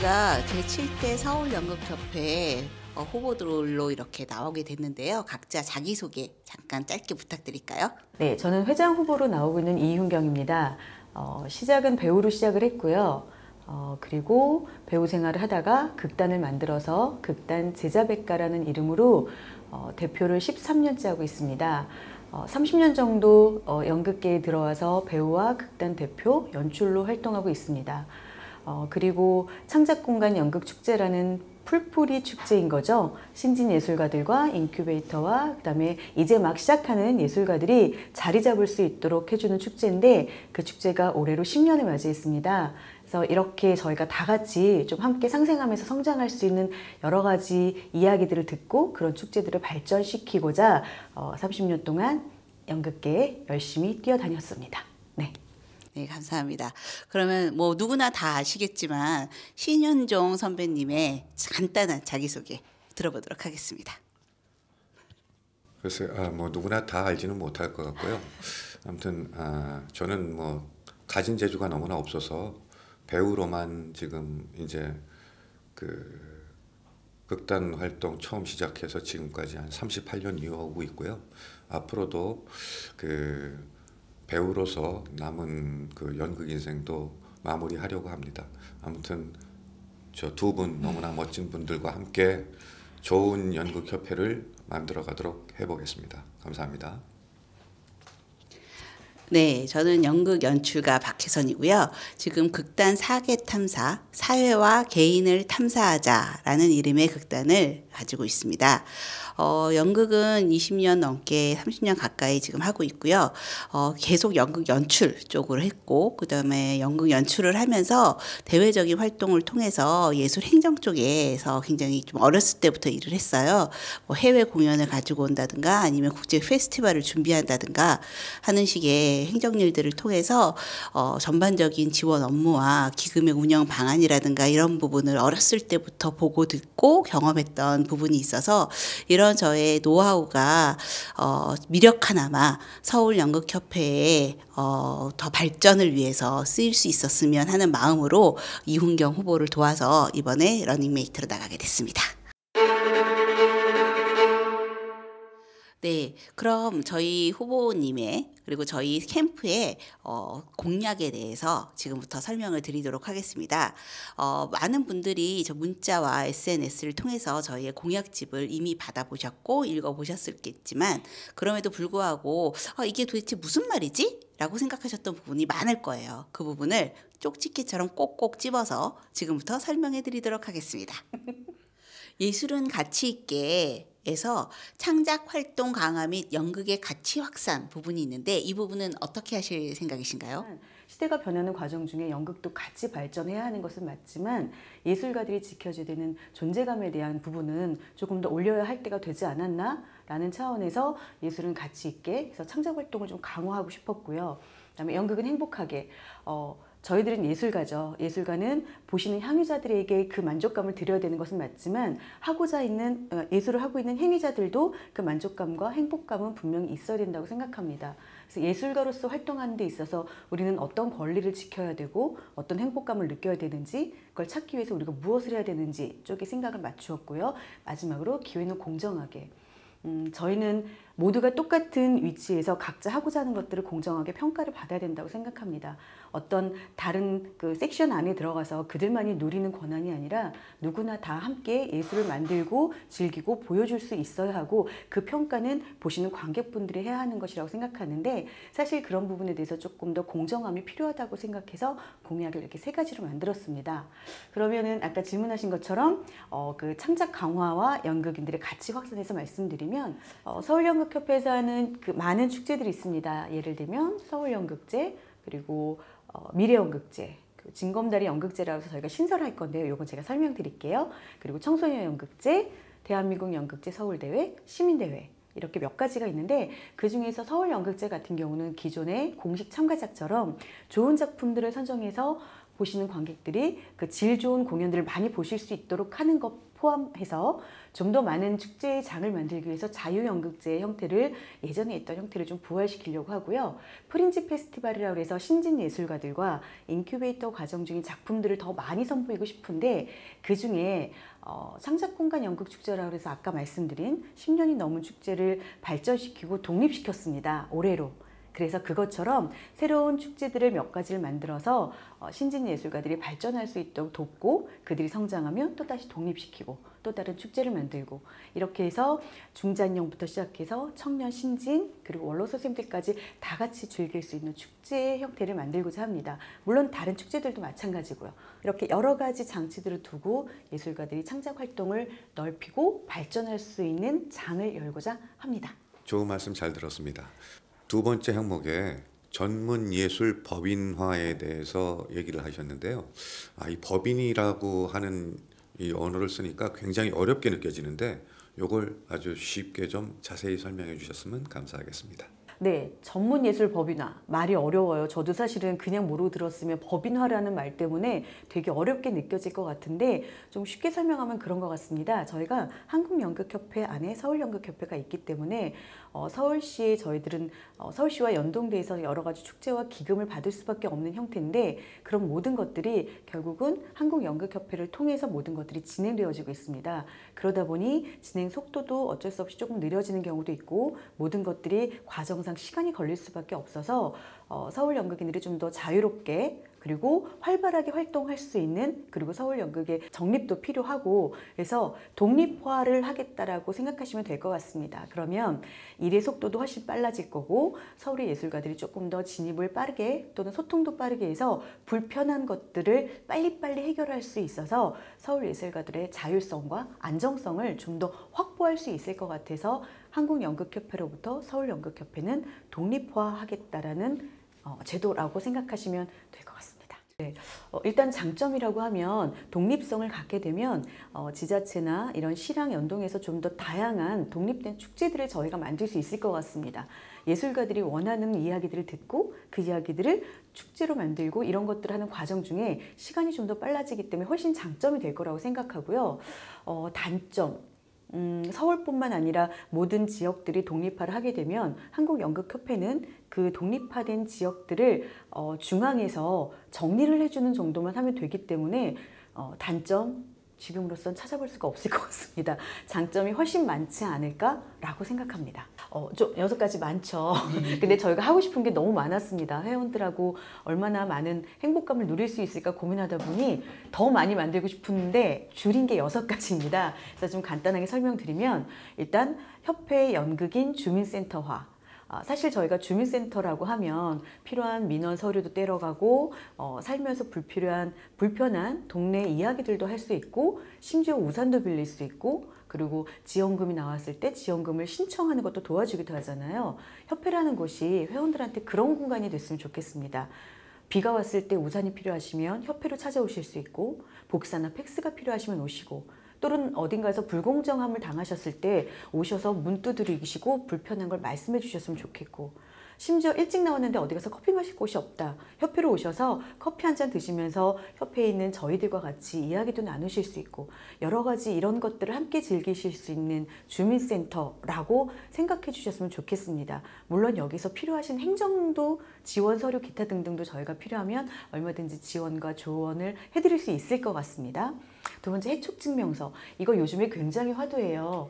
제가 제7대 서울연극협회 후보들로 이렇게 나오게 됐는데요. 각자 자기소개 잠깐 짧게 부탁드릴까요? 네, 저는 회장 후보로 나오고 있는 이훈경입니다. 시작은 배우로 시작을 했고요. 그리고 배우 생활을 하다가 극단을 만들어서 극단 제자백가라는 이름으로 대표를 13년째 하고 있습니다. 30년 정도 연극계에 들어와서 배우와 극단 대표, 연출로 활동하고 있습니다. 그리고 창작공간 연극축제라는 풀뿌리 축제인 거죠. 신진 예술가들과 인큐베이터와 그다음에 이제 막 시작하는 예술가들이 자리 잡을 수 있도록 해주는 축제인데 그 축제가 올해로 10년을 맞이했습니다. 그래서 이렇게 저희가 다 같이 좀 함께 상생하면서 성장할 수 있는 여러 가지 이야기들을 듣고 그런 축제들을 발전시키고자 30년 동안 연극계에 열심히 뛰어다녔습니다. 네. 네, 감사합니다. 그러면 뭐 누구나 다 아시겠지만 신윤종 선배님의 간단한 자기소개 들어보도록 하겠습니다. 글쎄요, 뭐 누구나 다 알지는 못할 것 같고요. 아무튼 저는 뭐 가진 재주가 너무나 없어서 배우로만 지금 이제 그 극단 활동 처음 시작해서 지금까지 한 38년 이어오고 있고요. 앞으로도 그 배우로서 남은 그 연극 인생도 마무리하려고 합니다. 아무튼 저 두 분 너무나 멋진 분들과 함께 좋은 연극협회를 만들어 가도록 해보겠습니다. 감사합니다. 네, 저는 연극 연출가 박혜선이고요. 지금 극단 사계 탐사, 사회와 개인을 탐사하자라는 이름의 극단을 가지고 있습니다. 연극은 20년 넘게 30년 가까이 지금 하고 있고요. 계속 연극 연출 쪽으로 했고 그다음에 연극 연출을 하면서 대외적인 활동을 통해서 예술 행정 쪽에서 굉장히 좀 어렸을 때부터 일을 했어요. 뭐 해외 공연을 가지고 온다든가 아니면 국제 페스티벌을 준비한다든가 하는 식의 행정 일들을 통해서 전반적인 지원 업무와 기금의 운영 방안이라든가 이런 부분을 어렸을 때부터 보고 듣고 경험했던 부분이 있어서 이런 저의 노하우가 미력 하나마 서울연극협회에 더 발전을 위해서 쓰일 수 있었으면 하는 마음으로 이훈경 후보를 도와서 이번에 러닝메이트로 나가게 됐습니다. 네, 그럼 저희 후보님의 그리고 저희 캠프의 공약에 대해서 지금부터 설명을 드리도록 하겠습니다. 많은 분들이 저 문자와 SNS를 통해서 저희의 공약집을 이미 받아보셨고 읽어보셨겠지만 그럼에도 불구하고 이게 도대체 무슨 말이지? 라고 생각하셨던 부분이 많을 거예요. 그 부분을 쪽집게처럼 꼭꼭 집어서 지금부터 설명해 드리도록 하겠습니다. 예술은 가치 있게 에서 창작 활동 강화 및 연극의 가치 확산 부분이 있는데 이 부분은 어떻게 하실 생각이신가요? 시대가 변하는 과정 중에 연극도 같이 발전해야 하는 것은 맞지만 예술가들이 지켜줘야 되는 존재감에 대한 부분은 조금 더 올려야 할 때가 되지 않았나? 라는 차원에서 예술은 가치 있게 그래서 창작 활동을 좀 강화하고 싶었고요. 그다음에 연극은 행복하게 저희들은 예술가죠. 예술가는 보시는 향유자들에게 그 만족감을 드려야 되는 것은 맞지만 하고자 있는 예술을 하고 있는 행위자들도 그 만족감과 행복감은 분명히 있어야 된다고 생각합니다. 그래서 예술가로서 활동하는 데 있어서 우리는 어떤 권리를 지켜야 되고 어떤 행복감을 느껴야 되는지 그걸 찾기 위해서 우리가 무엇을 해야 되는지 쪽에 생각을 맞추었고요. 마지막으로 기회는 공정하게 저희는 모두가 똑같은 위치에서 각자 하고자 하는 것들을 공정하게 평가를 받아야 된다고 생각합니다. 어떤 다른 그 섹션 안에 들어가서 그들만이 누리는 권한이 아니라 누구나 다 함께 예술을 만들고 즐기고 보여줄 수 있어야 하고 그 평가는 보시는 관객분들이 해야 하는 것이라고 생각하는데 사실 그런 부분에 대해서 조금 더 공정함이 필요하다고 생각해서 공약을 이렇게 3가지로 만들었습니다. 그러면은 아까 질문하신 것처럼 그 창작 강화와 연극인들의 가치 확산해서 말씀드리면 서울연극협회에서 하는 그 많은 축제들이 있습니다. 예를 들면 서울연극제 그리고 미래연극제, 진검다리 연극제라고 해서 저희가 신설할 건데요. 이건 제가 설명드릴게요. 그리고 청소년 연극제, 대한민국 연극제 서울대회, 시민대회 이렇게 몇 가지가 있는데 그 중에서 서울연극제 같은 경우는 기존의 공식 참가작처럼 좋은 작품들을 선정해서 보시는 관객들이 그 질 좋은 공연들을 많이 보실 수 있도록 하는 것 포함해서 좀 더 많은 축제의 장을 만들기 위해서 자유연극제의 형태를 예전에 있던 형태를 좀 부활시키려고 하고요. 프린지 페스티벌이라고 해서 신진 예술가들과 인큐베이터 과정 중인 작품들을 더 많이 선보이고 싶은데 그중에 창작공간 연극축제라고 해서 아까 말씀드린 10년이 넘은 축제를 발전시키고 독립시켰습니다. 올해로. 그래서 그것처럼 새로운 축제들을 몇 가지를 만들어서 신진 예술가들이 발전할 수 있도록 돕고 그들이 성장하면 또다시 독립시키고 또 다른 축제를 만들고 이렇게 해서 중장년부터 시작해서 청년, 신진 그리고 원로 선생님들까지 다 같이 즐길 수 있는 축제의 형태를 만들고자 합니다. 물론 다른 축제들도 마찬가지고요. 이렇게 여러 가지 장치들을 두고 예술가들이 창작 활동을 넓히고 발전할 수 있는 장을 열고자 합니다. 좋은 말씀 잘 들었습니다. 두 번째 항목에 전문예술 법인화에 대해서 얘기를 하셨는데요. 이 법인이라고 하는 이 언어를 쓰니까 굉장히 어렵게 느껴지는데 이걸 아주 쉽게 좀 자세히 설명해 주셨으면 감사하겠습니다. 네, 전문예술 법인화 말이 어려워요. 저도 사실은 그냥 모르고 들었으면 법인화라는 말 때문에 되게 어렵게 느껴질 것 같은데 좀 쉽게 설명하면 그런 것 같습니다. 저희가 한국연극협회 안에 서울연극협회가 있기 때문에 서울시에 저희들은 서울시와 연동돼서 여러 가지 축제와 기금을 받을 수밖에 없는 형태인데 그런 모든 것들이 결국은 한국연극협회를 통해서 모든 것들이 진행되어지고 있습니다. 그러다 보니 진행 속도도 어쩔 수 없이 조금 느려지는 경우도 있고 모든 것들이 과정상 시간이 걸릴 수밖에 없어서 서울 연극인들이 좀 더 자유롭게 그리고 활발하게 활동할 수 있는 그리고 서울 연극의 정립도 필요하고 그래서 독립화를 하겠다라고 생각하시면 될 것 같습니다. 그러면 일의 속도도 훨씬 빨라질 거고 서울의 예술가들이 조금 더 진입을 빠르게 또는 소통도 빠르게 해서 불편한 것들을 빨리빨리 해결할 수 있어서 서울 예술가들의 자율성과 안정성을 좀 더 확보할 수 있을 것 같아서 한국연극협회로부터 서울연극협회는 독립화하겠다라는 제도라고 생각하시면 될 것 같습니다. 네, 일단 장점이라고 하면 독립성을 갖게 되면 지자체나 이런 시랑 연동해서 좀 더 다양한 독립된 축제들을 저희가 만들 수 있을 것 같습니다. 예술가들이 원하는 이야기들을 듣고 그 이야기들을 축제로 만들고 이런 것들을 하는 과정 중에 시간이 좀 더 빨라지기 때문에 훨씬 장점이 될 거라고 생각하고요. 단점. 서울뿐만 아니라 모든 지역들이 독립화를 하게 되면 한국연극협회는 그 독립화된 지역들을 중앙에서 정리를 해주는 정도만 하면 되기 때문에 단점 지금으로선 찾아볼 수가 없을 것 같습니다. 장점이 훨씬 많지 않을까라고 생각합니다. 좀 6가지 많죠. 근데 저희가 하고 싶은 게 너무 많았습니다. 회원들하고 얼마나 많은 행복감을 누릴 수 있을까 고민하다 보니 더 많이 만들고 싶은데 줄인 게 6가지입니다. 그래서 좀 간단하게 설명드리면 일단 협회 연극인 주민센터화 사실 저희가 주민센터라고 하면 필요한 민원 서류도 떼러가고 살면서 불편한 동네 이야기들도 할 수 있고 심지어 우산도 빌릴 수 있고 그리고 지원금이 나왔을 때 지원금을 신청하는 것도 도와주기도 하잖아요. 협회라는 곳이 회원들한테 그런 공간이 됐으면 좋겠습니다. 비가 왔을 때 우산이 필요하시면 협회로 찾아오실 수 있고 복사나 팩스가 필요하시면 오시고 또는 어딘가에서 불공정함을 당하셨을 때 오셔서 문 두드리시고 불편한 걸 말씀해 주셨으면 좋겠고 심지어 일찍 나왔는데 어디 가서 커피 마실 곳이 없다. 협회로 오셔서 커피 한 잔 드시면서 협회에 있는 저희들과 같이 이야기도 나누실 수 있고 여러 가지 이런 것들을 함께 즐기실 수 있는 주민센터라고 생각해 주셨으면 좋겠습니다. 물론 여기서 필요하신 행정도 지원 서류 기타 등등도 저희가 필요하면 얼마든지 지원과 조언을 해드릴 수 있을 것 같습니다. 두 번째 해촉증명서. 이거 요즘에 굉장히 화두예요.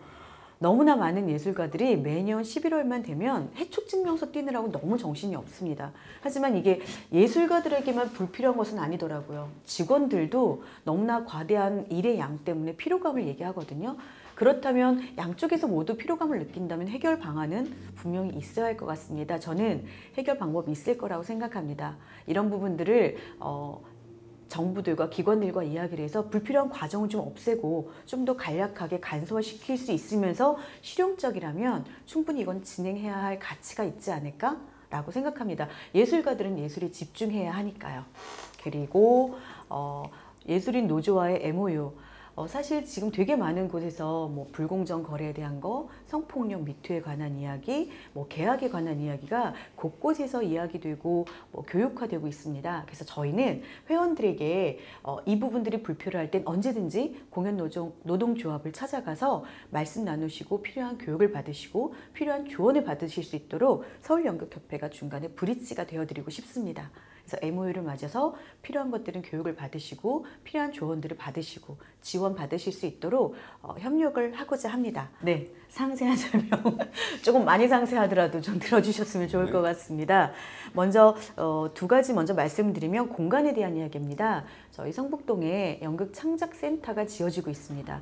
너무나 많은 예술가들이 매년 11월만 되면 해촉증명서 띄느라고 너무 정신이 없습니다. 하지만 이게 예술가들에게만 불필요한 것은 아니더라고요. 직원들도 너무나 과대한 일의 양 때문에 피로감을 얘기하거든요. 그렇다면 양쪽에서 모두 피로감을 느낀다면 해결 방안은 분명히 있어야 할 것 같습니다. 저는 해결 방법이 있을 거라고 생각합니다. 이런 부분들을 정부들과 기관들과 이야기를 해서 불필요한 과정을 좀 없애고 좀 더 간략하게 간소화시킬 수 있으면서 실용적이라면 충분히 이건 진행해야 할 가치가 있지 않을까라고 생각합니다. 예술가들은 예술에 집중해야 하니까요. 그리고 예술인 노조와의 MOU 사실 지금 되게 많은 곳에서 뭐 불공정 거래에 대한 거, 성폭력 미투에 관한 이야기, 계약에 관한 이야기가 곳곳에서 이야기되고 교육화되고 있습니다. 그래서 저희는 회원들에게 이 부분들이 불필요할 땐 언제든지 공연노동조합을 찾아가서 말씀 나누시고 필요한 교육을 받으시고 필요한 조언을 받으실 수 있도록 서울연극협회가 중간에 브릿지가 되어드리고 싶습니다. 그래서 MOU를 맞아서 필요한 것들은 교육을 받으시고 필요한 조언들을 받으시고 지원 받으실 수 있도록 협력을 하고자 합니다. 네, 상세한 설명 조금 많이 상세하더라도 좀 들어주셨으면 좋을 것 같습니다. 먼저 두 가지 먼저 말씀드리면 공간에 대한 이야기입니다. 저희 성북동에 연극창작센터가 지어지고 있습니다.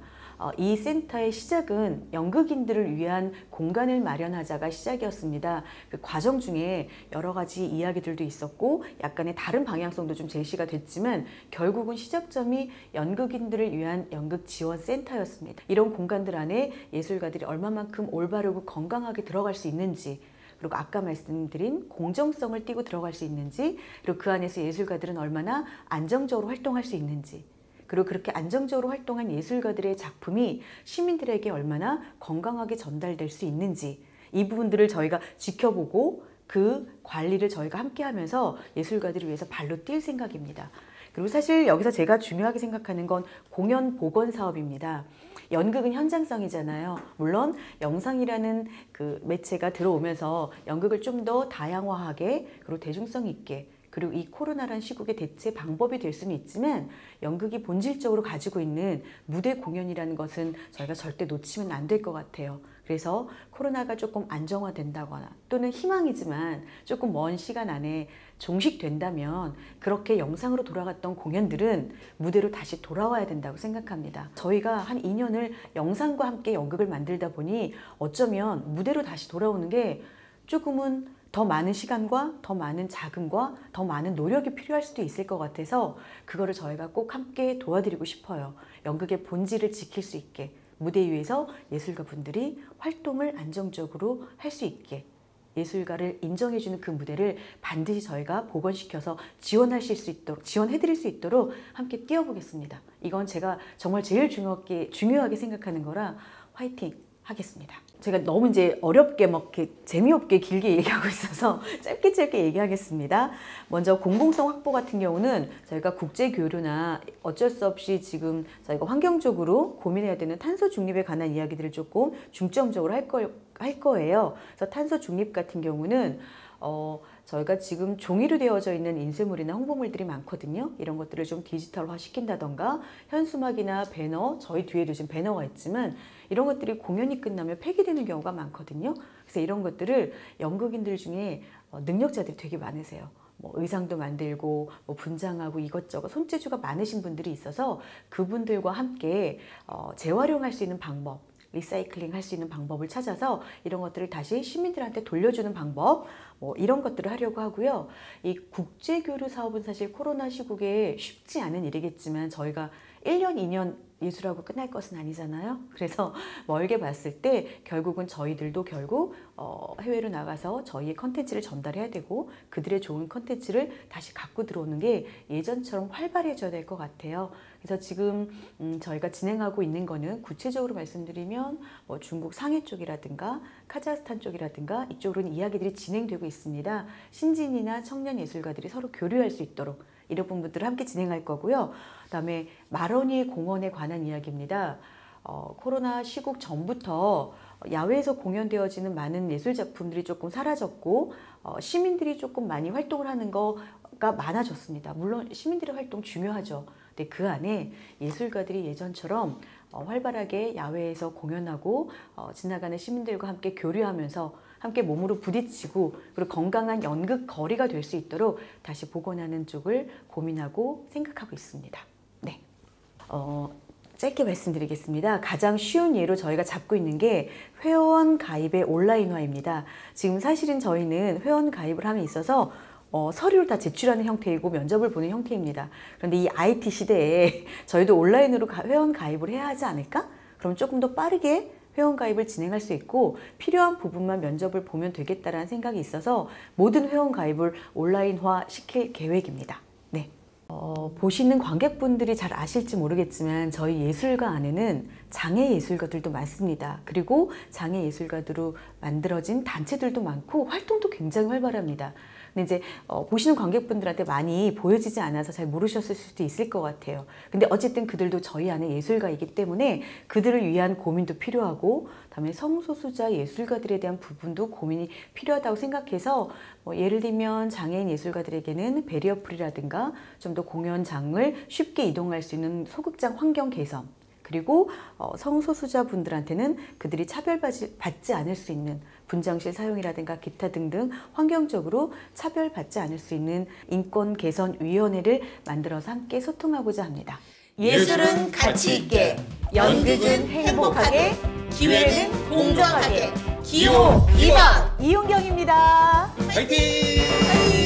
이 센터의 시작은 연극인들을 위한 공간을 마련하자가 시작이었습니다. 그 과정 중에 여러 가지 이야기들도 있었고 약간의 다른 방향성도 좀 제시가 됐지만 결국은 시작점이 연극인들을 위한 연극지원센터였습니다. 이런 공간들 안에 예술가들이 얼마만큼 올바르고 건강하게 들어갈 수 있는지, 그리고 아까 말씀드린 공정성을 띠고 들어갈 수 있는지, 그리고 그 안에서 예술가들은 얼마나 안정적으로 활동할 수 있는지, 그리고 그렇게 안정적으로 활동한 예술가들의 작품이 시민들에게 얼마나 건강하게 전달될 수 있는지, 이 부분들을 저희가 지켜보고 그 관리를 저희가 함께 하면서 예술가들을 위해서 발로 뛸 생각입니다. 그리고 사실 여기서 제가 중요하게 생각하는 건 공연 복원 사업입니다. 연극은 현장성이잖아요. 물론 영상이라는 그 매체가 들어오면서 연극을 좀 더 다양화하게 그리고 대중성 있게, 그리고 이 코로나라는 시국의 대체 방법이 될 수는 있지만 연극이 본질적으로 가지고 있는 무대 공연이라는 것은 저희가 절대 놓치면 안 될 것 같아요. 그래서 코로나가 조금 안정화된다거나 또는 희망이지만 조금 먼 시간 안에 종식된다면 그렇게 영상으로 돌아갔던 공연들은 무대로 다시 돌아와야 된다고 생각합니다. 저희가 한 2년을 영상과 함께 연극을 만들다 보니 어쩌면 무대로 다시 돌아오는 게 조금은 더 많은 시간과 더 많은 자금과 더 많은 노력이 필요할 수도 있을 것 같아서 그거를 저희가 꼭 함께 도와드리고 싶어요. 연극의 본질을 지킬 수 있게, 무대 위에서 예술가 분들이 활동을 안정적으로 할 수 있게, 예술가를 인정해주는 그 무대를 반드시 저희가 복원시켜서 지원해드릴 수 있도록 함께 뛰어보겠습니다. 이건 제가 정말 제일 중요하게 생각하는 거라 화이팅 하겠습니다. 제가 너무 이제 어렵게 이렇게 재미없게 길게 얘기하고 있어서 짧게 얘기하겠습니다. 먼저 공공성 확보 같은 경우는 저희가 국제 교류나 어쩔 수 없이 지금 저희가 환경적으로 고민해야 되는 탄소 중립에 관한 이야기들을 조금 중점적으로 할 거예요. 그래서 탄소 중립 같은 경우는 저희가 지금 종이로 되어져 있는 인쇄물이나 홍보물들이 많거든요. 이런 것들을 좀 디지털화 시킨다던가 현수막이나 배너, 저희 뒤에도 지금 배너가 있지만 이런 것들이 공연이 끝나면 폐기되는 경우가 많거든요. 그래서 이런 것들을 연극인들 중에 능력자들이 되게 많으세요. 의상도 만들고 분장하고 이것저것 손재주가 많으신 분들이 있어서 그분들과 함께 재활용할 수 있는 방법, 리사이클링 할 수 있는 방법을 찾아서 이런 것들을 다시 시민들한테 돌려주는 방법, 이런 것들을 하려고 하고요. 이 국제교류 사업은 사실 코로나 시국에 쉽지 않은 일이겠지만 저희가 1년, 2년 예술하고 끝날 것은 아니잖아요. 그래서 멀게 봤을 때 결국은 저희들도 결국 해외로 나가서 저희의 컨텐츠를 전달해야 되고 그들의 좋은 컨텐츠를 다시 갖고 들어오는 게 예전처럼 활발해져야 될 것 같아요. 그래서 지금 저희가 진행하고 있는 거는 구체적으로 말씀드리면 중국 상해 쪽이라든가 카자흐스탄 쪽이라든가 이쪽으로는 이야기들이 진행되고 있습니다. 신진이나 청년 예술가들이 서로 교류할 수 있도록 이런 부분들을 함께 진행할 거고요. 그다음에 마로니 공원에 관한 이야기입니다. 코로나 시국 전부터 야외에서 공연되어지는 많은 예술 작품들이 조금 사라졌고 시민들이 조금 많이 활동을 하는 거가 많아졌습니다. 물론 시민들의 활동 중요하죠. 근데 그 안에 예술가들이 예전처럼 활발하게 야외에서 공연하고 지나가는 시민들과 함께 교류하면서 함께 몸으로 부딪히고 그리고 건강한 연극 거리가 될 수 있도록 다시 복원하는 쪽을 고민하고 생각하고 있습니다. 네, 짧게 말씀드리겠습니다. 가장 쉬운 예로 저희가 잡고 있는 게 회원 가입의 온라인화입니다. 지금 사실은 저희는 회원 가입을 함에 있어서 서류를 다 제출하는 형태이고 면접을 보는 형태입니다. 그런데 이 IT 시대에 저희도 온라인으로 회원 가입을 해야 하지 않을까? 그럼 조금 더 빠르게 회원 가입을 진행할 수 있고 필요한 부분만 면접을 보면 되겠다라는 생각이 있어서 모든 회원 가입을 온라인화 시킬 계획입니다. 네. 보시는 관객분들이 잘 아실지 모르겠지만 저희 예술가 안에는 장애 예술가들도 많습니다. 그리고 장애 예술가들로 만들어진 단체들도 많고 활동도 굉장히 활발합니다. 근데 이제 보시는 관객분들한테 많이 보여지지 않아서 잘 모르셨을 수도 있을 것 같아요. 근데 어쨌든 그들도 저희 안에 예술가이기 때문에 그들을 위한 고민도 필요하고, 다음에 성소수자 예술가들에 대한 부분도 고민이 필요하다고 생각해서 예를 들면 장애인 예술가들에게는 베리어프리라든가 좀 더 공연장을 쉽게 이동할 수 있는 소극장 환경 개선, 그리고 성소수자 분들한테는 그들이 차별받지 않을 수 있는 분장실 사용이라든가 기타 등등 환경적으로 차별받지 않을 수 있는 인권개선위원회를 만들어서 함께 소통하고자 합니다. 예술은 가치 있게, 연극은 행복하게, 기회는 공정하게. 기호 2번 이용경입니다. 화이팅!